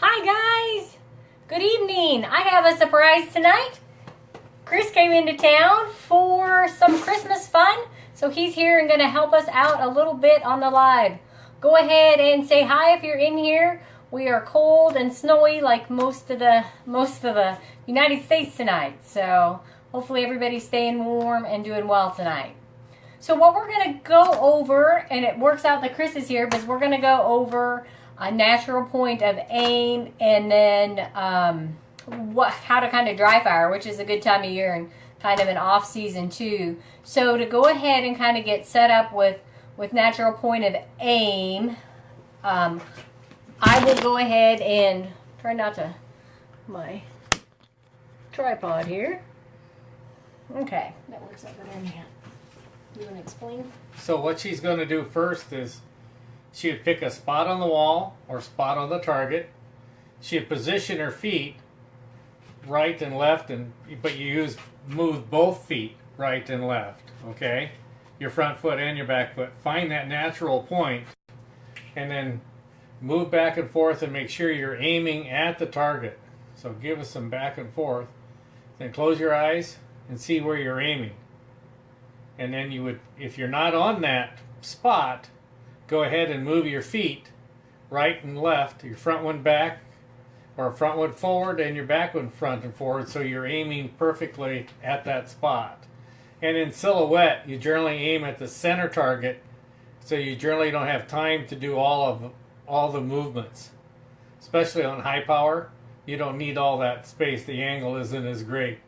Hi guys! Good evening. I have a surprise tonight. Chris came into town for some Christmas fun, so he's here and going to help us out a little bit on the live. Go ahead and say hi if you're in here. We are cold and snowy like most of the United States tonight, so hopefully everybody's staying warm and doing well tonight. So what we're going to go over, and it works out that Chris is here, because we're going to go over a natural point of aim, and then how to kind of dry fire, which is a good time of year and kind of an off season too. So to go ahead and kind of get set up with natural point of aim, I will go ahead and try not to my tripod here. Okay, that works out better now. You want to explain? So what she's going to do first is she would pick a spot on the wall or spot on the target. She'd position her feet right and left, but you move both feet right and left, okay? Your front foot and your back foot. Find that natural point and then move back and forth and make sure you're aiming at the target. So give us some back and forth. Then close your eyes and see where you're aiming. And then you would, if you're not on that spot, go ahead and move your feet right and left, your front one back, or front one forward, and your back one front and forward, so you're aiming perfectly at that spot. And in silhouette, you generally aim at the center target, so you generally don't have time to do all the movements. Especially on high power, you don't need all that space. The angle isn't as great.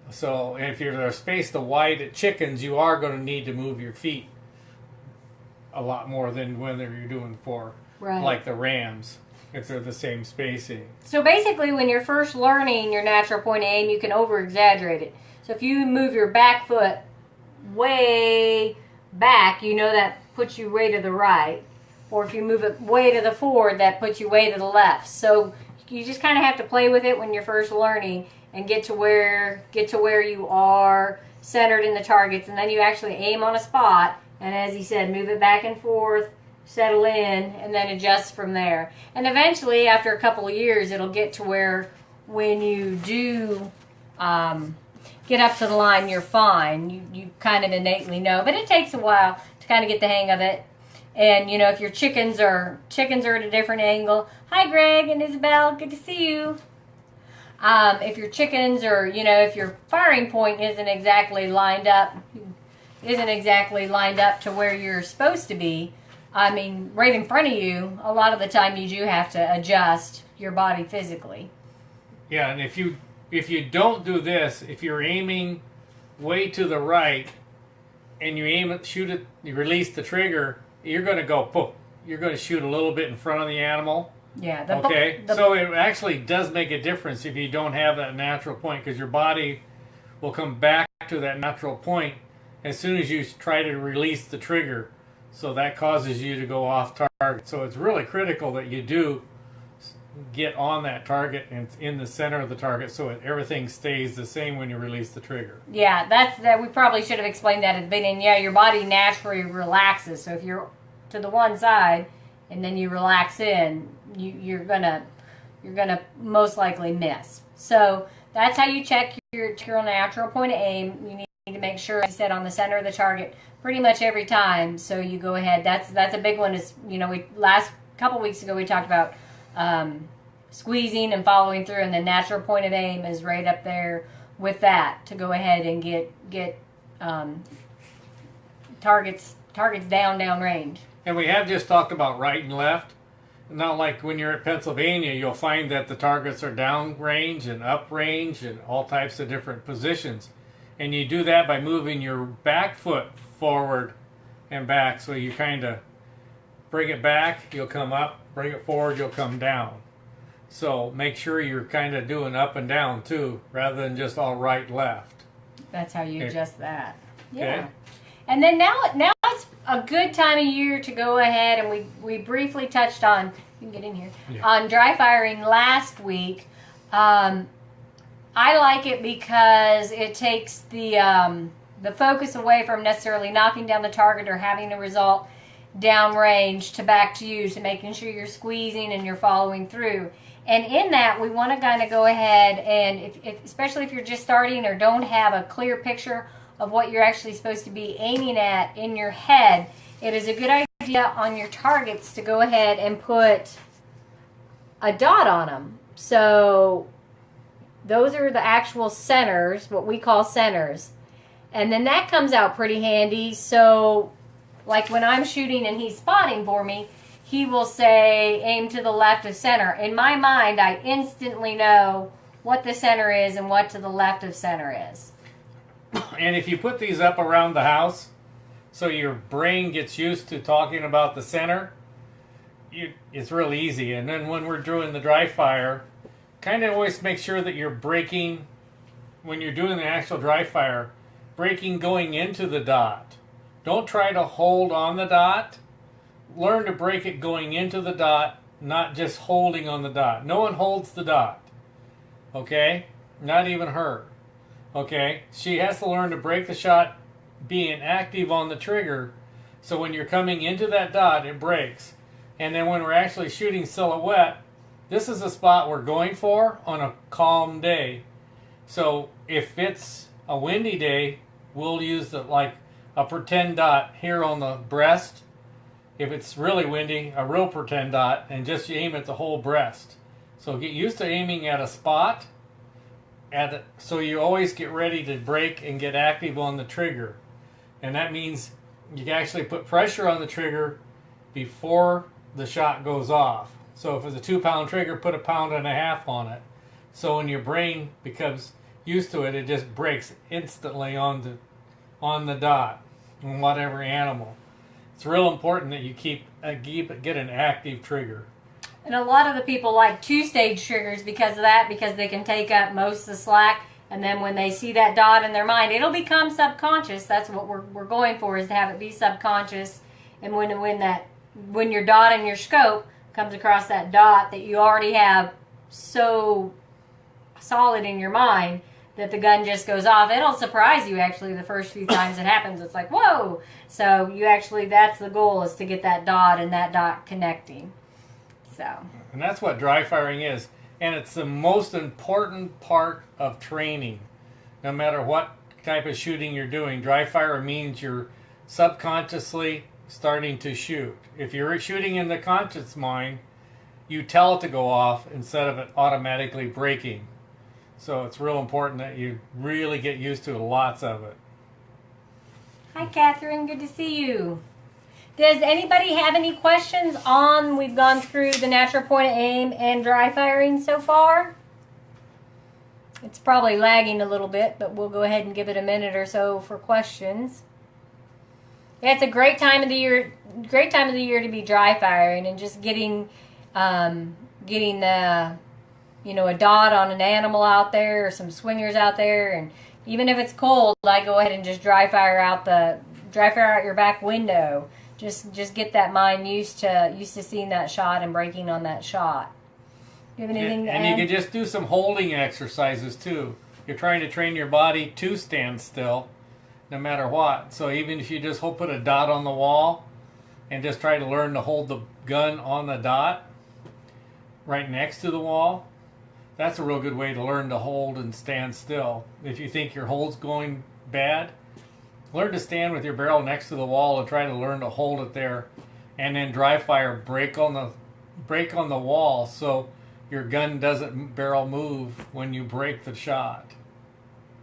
So if you're spaced wide at chickens, you are going to need to move your feet a lot more than when you're doing for like the rams, if they're the same spacing. So basically, when you're first learning your natural point of aim, you can over exaggerate it. So if you move your back foot way back, you know that puts you way to the right. Or if you move it way to the forward, that puts you way to the left. So you just kind of have to play with it when you're first learning and get to where you are centered in the targets, and then you actually aim on a spot, and as he said, move it back and forth, settle in, and then adjust from there. And eventually, after a couple of years, it'll get to where when you do get up to the line, you're fine. You kind of innately know, but it takes a while to kind of get the hang of it. And you know, if your chickens are at a different angle. Hi, Greg and Isabel, good to see you. If your chickens are, if your firing point isn't exactly lined up to where you're supposed to be, I mean, right in front of you, a lot of the time you do have to adjust your body physically. Yeah, and if you don't do this, if you're aiming way to the right and you shoot it, you release the trigger, you're going to go poof. You're going to shoot a little bit in front of the animal. Yeah. So it actually does make a difference if you don't have that natural point, because your body will come back to that natural point as soon as you try to release the trigger. So that causes you to go off target. So it's really critical that you do get on that target and in the center of the target, so everything stays the same when you release the trigger. Yeah, that we probably should have explained that at the beginning. Yeah, your body naturally relaxes. So if you're to the one side and then you relax in, you're gonna most likely miss. So that's how you check your natural point of aim. You need to make sure, as I said, on the center of the target pretty much every time. So you go ahead. That's a big one. Is last couple weeks ago we talked about squeezing and following through, and the natural point of aim is right up there with that, to go ahead and get targets down range. And we have just talked about right and left. Not like when you're at Pennsylvania, you'll find that the targets are down range and up range and all types of different positions. And you do that by moving your back foot forward and back. So you kind of bring it back, you'll come up, bring it forward, you'll come down. So make sure you're kind of doing up and down too, rather than just all right, left. That's how you adjust that. Yeah. Okay. And then now it's a good time of year to go ahead, and we briefly touched on, you can get in here, on dry firing last week. I like it because it takes the focus away from necessarily knocking down the target or having a result, downrange to back to you, to making sure you're squeezing and you're following through. And in that, we want to kind of go ahead and, especially if you're just starting or don't have a clear picture of what you're actually supposed to be aiming at in your head, it is a good idea on your targets to go ahead and put a dot on them. So those are the actual centers, what we call centers. And then that comes out pretty handy. So like when I'm shooting and he's spotting for me, he will say aim to the left of center. In my mind, I instantly know what the center is and what to the left of center is. And if you put these up around the house, so your brain gets used to talking about the center, it's real easy. And then when we're doing the dry fire, kind of always make sure that you're breaking, when you're doing the actual dry fire, breaking going into the dot. Don't try to hold on the dot. Learn to break it going into the dot, not just holding on the dot. No one holds the dot. Okay? Not even her. Okay? She has to learn to break the shot being active on the trigger, so when you're coming into that dot, it breaks. And then when we're actually shooting silhouette, this is a spot we're going for on a calm day. So if it's a windy day, we'll use like a pretend dot here on the breast. If it's really windy, a real pretend dot, and just aim at the whole breast. So get used to aiming at a spot, so you always get ready to break and get active on the trigger. And that means you can actually put pressure on the trigger before the shot goes off. So if it's a 2-pound trigger, put 1.5 pounds on it. So when your brain becomes used to it, it just breaks instantly on the dot on whatever animal. It's real important that you get an active trigger. And a lot of the people like 2-stage triggers because of that, because they can take up most of the slack. And then when they see that dot in their mind, it'll become subconscious. That's what we're going for, is to have it be subconscious. And when your dot and your scope comes across that dot that you already have so solid in your mind that the gun just goes off, it'll surprise you actually the first few times it happens. It's like, whoa! So that's the goal, is to get that dot and that dot connecting. So. And that's what dry firing is. And it's the most important part of training. No matter what type of shooting you're doing, dry fire means you're subconsciously starting to shoot. If you're shooting in the conscious mind, you tell it to go off instead of it automatically breaking. So it's real important that you really get used to lots of it. Hi, Catherine. Good to see you. Does anybody have any questions on, we've gone through the natural point of aim and dry firing so far? It's probably lagging a little bit, but we'll go ahead and give it a minute or so for questions. Yeah, it's a great time of the year to be dry firing and just getting the, a dot on an animal out there or some swingers out there. And even if it's cold, I go ahead and just dry fire out your back window. Just get that mind used to seeing that shot and breaking on that shot. Do you have anything to add? And you can just do some holding exercises too. You're trying to train your body to stand still no matter what. So even if you just put a dot on the wall and just try to learn to hold the gun on the dot right next to the wall, that's a real good way to learn to hold and stand still. If you think your hold's going bad, learn to stand with your barrel next to the wall and try to learn to hold it there. And then dry fire, break on the wall so your gun doesn't barrel move when you break the shot.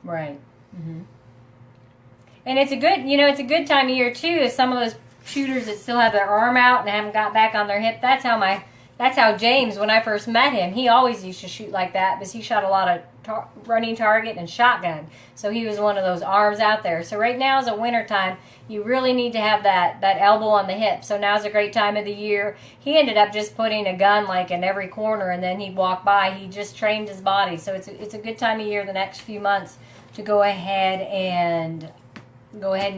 Right. Mm-hmm. And it's a good time of year too. If some of those shooters that still have their arm out and haven't got back on their hip, that's how James, when I first met him, he always used to shoot like that because he shot a lot of running target and shotgun. So he was one of those arms out there. So right now is a winter time. You really need to have that elbow on the hip. So now's a great time of the year. He ended up just putting a gun like in every corner, and then he'd walk by. He just trained his body. So it's a good time of year the next few months to go ahead and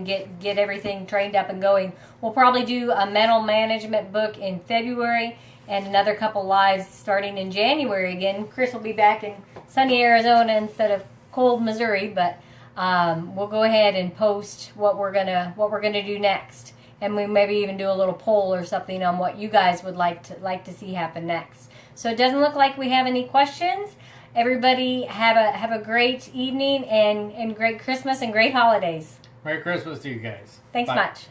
get everything trained up and going. We'll probably do a mental management book in February and another couple lives starting in January again. Chris will be back in sunny Arizona instead of cold Missouri, but we'll go ahead and post what we're gonna do next. and we maybe even do a little poll or something on what you guys would like to see happen next. So it doesn't look like we have any questions. Everybody have a great evening and great Christmas and great holidays. Merry Christmas to you guys. Thanks Bye. much.